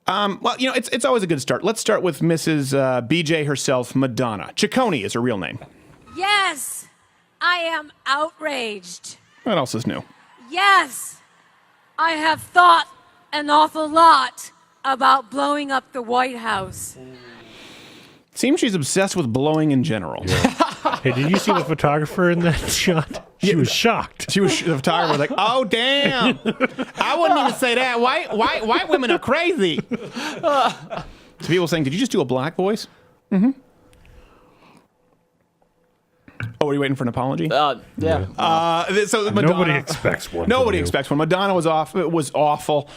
Well, it's always a good start. Let's start with Mrs. BJ herself, Madonna. Ciccone is her real name. Yes, I am outraged. What else is new? Yes, I have thought an awful lot about blowing up the White House. Seems she's obsessed with blowing in general. Yeah. Hey, did you see the photographer in that shot? She was shocked. The photographer was like, "Oh damn! I wouldn't even say that. White women are crazy." So people saying, "Did you just do a black voice?" Mm-hmm. Oh, are you waiting for an apology? Yeah. So Madonna, nobody expects one. Nobody expects one. Madonna was off. It was awful.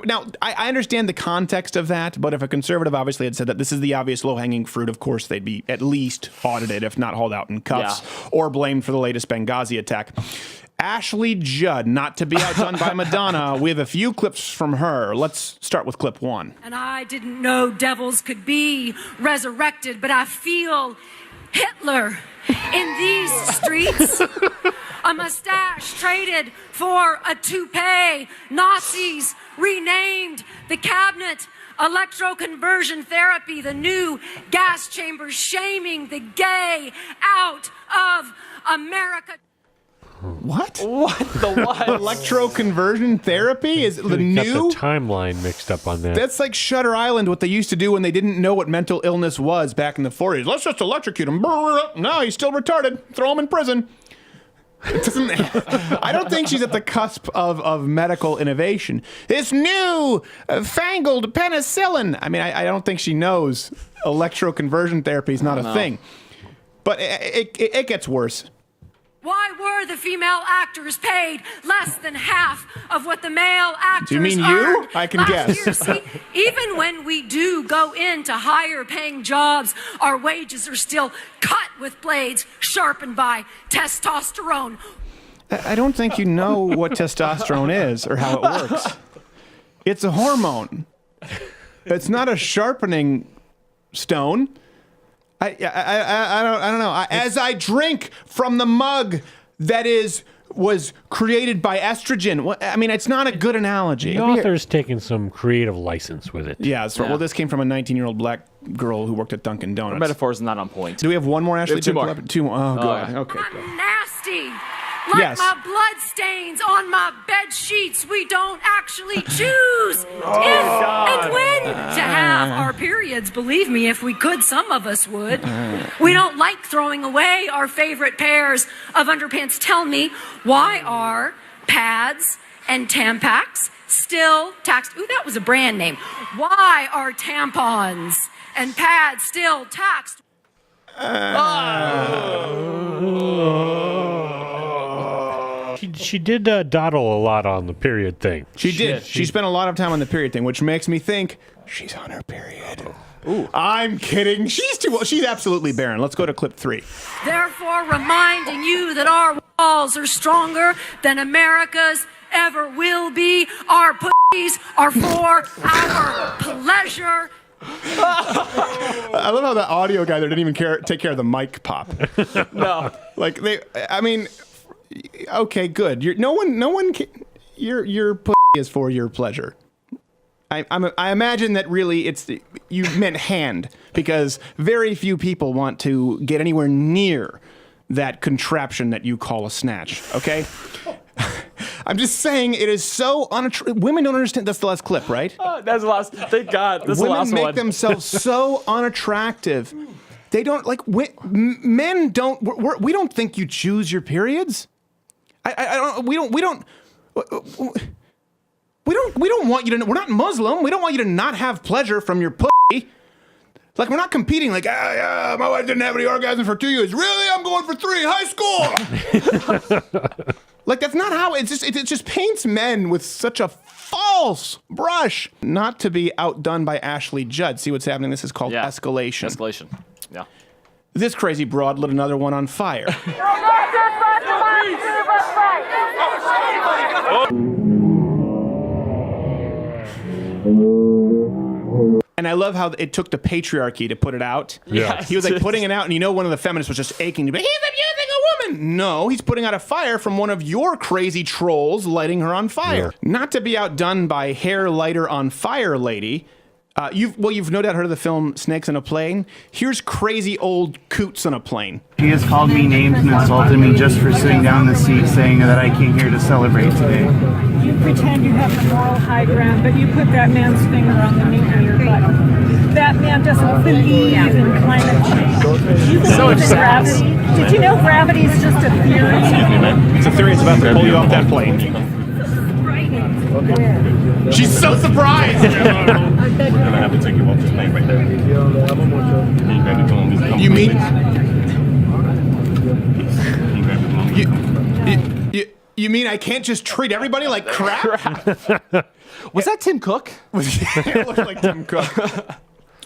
Now, I understand the context of that, but if a conservative obviously had said that this is the obvious low-hanging fruit, of course they'd be at least audited, if not hauled out in cuffs, or blamed for the latest Benghazi attack. Ashley Judd, not to be outdone by Madonna. We have a few clips from her. Let's start with clip 1. And I didn't know devils could be resurrected, but I feel Hitler in these streets. A mustache traded for a toupee. Nazis renamed the cabinet. Electroconversion therapy, the new gas chambers shaming the gay out of America. What? What the what? Electroconversion therapy is the new? Got the timeline mixed up on that. That's like Shutter Island, what they used to do when they didn't know what mental illness was back in the 40s. Let's just electrocute him. No, he's still retarded. Throw him in prison. It doesn't. I don't think she's at the cusp of medical innovation. This new fangled penicillin. I mean, I don't think she knows electroconversion therapy is not a thing. But it gets worse. Why were the female actors paid less than half of what the male actors Do you mean earned you? I can last guess. year? See, even when we do go into higher paying jobs, our wages are still cut with blades sharpened by testosterone. I don't think you know what testosterone is or how it works. It's a hormone. It's not a sharpening stone. I don't know. As I drink from the mug that was created by estrogen. I mean, it's not a good analogy. The author's taking some creative license with it. Yeah, well, this came from a 19-year-old black girl who worked at Dunkin' Donuts. The metaphor is not on point. Do we have one more, Ashley? Two more. Two more. Oh, God. yeah. Okay. I'm nasty. Like my blood stains on my bed sheets, we don't actually choose if and when to have our periods. Believe me, if we could, some of us would. We don't like throwing away our favorite pairs of underpants. Tell me, why are pads and Tampax still taxed? Ooh, that was a brand name. Why are tampons and pads still taxed? She did dawdle a lot on the period thing. She did. She spent a lot of time on the period thing, which makes me think she's on her period. Ooh. I'm kidding. She's absolutely barren. Let's go to clip 3. Therefore, reminding you that our walls are stronger than America's ever will be. Our pussies are for our pleasure. I love how the audio guy there didn't even take care of the mic pop. No. Like okay, good. Your pussy is for your pleasure. I imagine that really you meant hand, because very few people want to get anywhere near that contraption that you call a snatch. Okay. I'm just saying it is so unattractive. Women don't understand. That's the last clip, right? That's the last. Thank God. That's the last one. Women make themselves so unattractive. They don't like men. Don't we don't think you choose your periods? I don't. We don't want you to. We're not Muslim. We don't want you to not have pleasure from your pussy. Like, we're not competing. Like, my wife didn't have any orgasm for 2 years. Really? I'm going for 3. High school. Like, that's not how it just paints men with such a false brush. Not to be outdone by Ashley Judd. See what's happening? This is called escalation. Escalation. Yeah. This crazy broad lit another one on fire. And I love how it took the patriarchy to put it out. Yeah. He was like putting it out, and one of the feminists was just aching to be, he's abusing a woman. No, he's putting out a fire from one of your crazy trolls lighting her on fire. Yeah. Not to be outdone by hair lighter on fire lady. You've no doubt heard of the film Snakes on a Plane. Here's crazy old coots on a plane. He has called me names and insulted me just for sitting down in the seat saying that I came here to celebrate today. You pretend you have the moral high ground, but you put that man's finger on the nuclear button. That man doesn't believe in climate change. You believe in gravity. Did you know gravity is just a theory? It's a theory. It's about to pull you off that plane. She's so surprised. We're gonna have to take you off this plane right now. You mean? You mean I can't just treat everybody like crap? Was that Tim Cook? It looked like Tim Cook.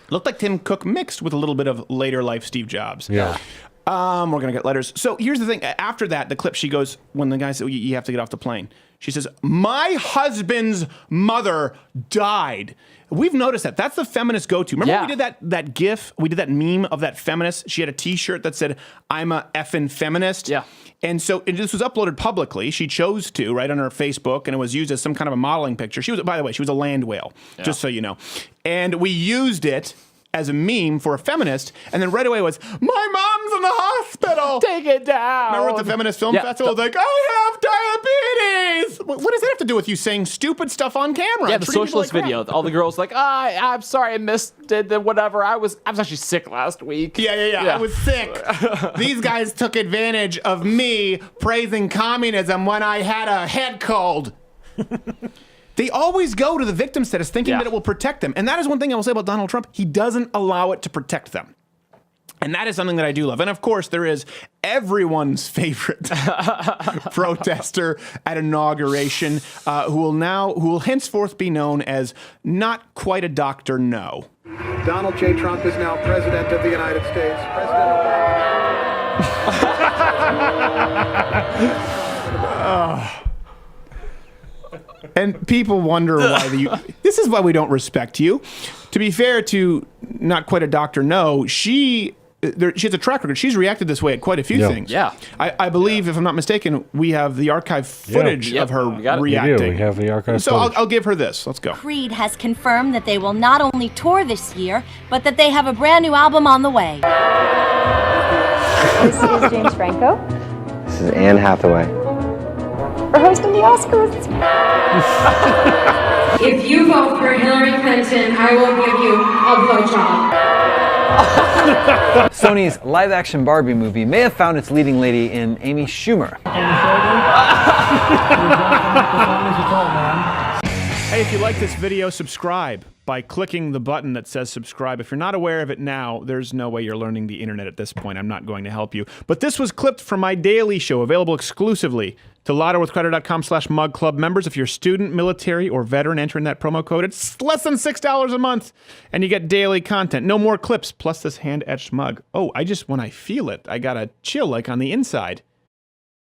Looked like Tim Cook mixed with a little bit of later life Steve Jobs. Yeah. We're gonna get letters. So here's the thing. After that, the clip, she goes, when the guy said, you have to get off the plane. She says, my husband's mother died. We've noticed that. That's the feminist go-to. Remember we did that GIF? We did that meme of that feminist. She had a T-shirt that said, I'm a effing feminist. Yeah. And so this was uploaded publicly. She chose to, right, on her Facebook, and it was used as some kind of a modeling picture. She was, by the way, she was a land whale, just so you know. And we used it as a meme for a feminist, and then right away was, my mom's in the hospital. Take it down. Remember at the Feminist Film Festival? Like, I have diabetes. What does that have to do with you saying stupid stuff on camera? Yeah, the socialist video. All the girls like, I'm sorry, I missed it, whatever. I was actually sick last week. Yeah. I was sick. These guys took advantage of me praising communism when I had a head cold. They always go to the victim status thinking that it will protect them. And that is one thing I will say about Donald Trump. He doesn't allow it to protect them. And that is something that I do love. And of course, there is everyone's favorite protester at inauguration who will henceforth be known as not quite a Dr. No. Donald J. Trump is now President of the United States. And people wonder why this is why we don't respect you. To be fair to not quite a Dr. No, she has a track record. She's reacted this way at quite a few things. Yeah. I believe, if I'm not mistaken, we have the archive footage of her reacting. We have the archive so footage. I'll give her this. Let's go. Creed has confirmed that they will not only tour this year, but that they have a brand new album on the way. This is James Franco. This is Anne Hathaway. We're hosting the Oscars. If you vote for Hillary Clinton, I will give you a blowjob. Sony's live-action Barbie movie may have found its leading lady in Amy Schumer. Hey, if you like this video, subscribe by clicking the button that says subscribe. If you're not aware of it now, there's no way you're learning the internet at this point. I'm not going to help you. But this was clipped from my daily show, available exclusively to louderwithcrowder.com/mugclub members. If you're student, military, or veteran, enter in that promo code. It's less than $6 a month, and you get daily content. No more clips, plus this hand-etched mug. Oh, when I feel it, I got a chill like on the inside.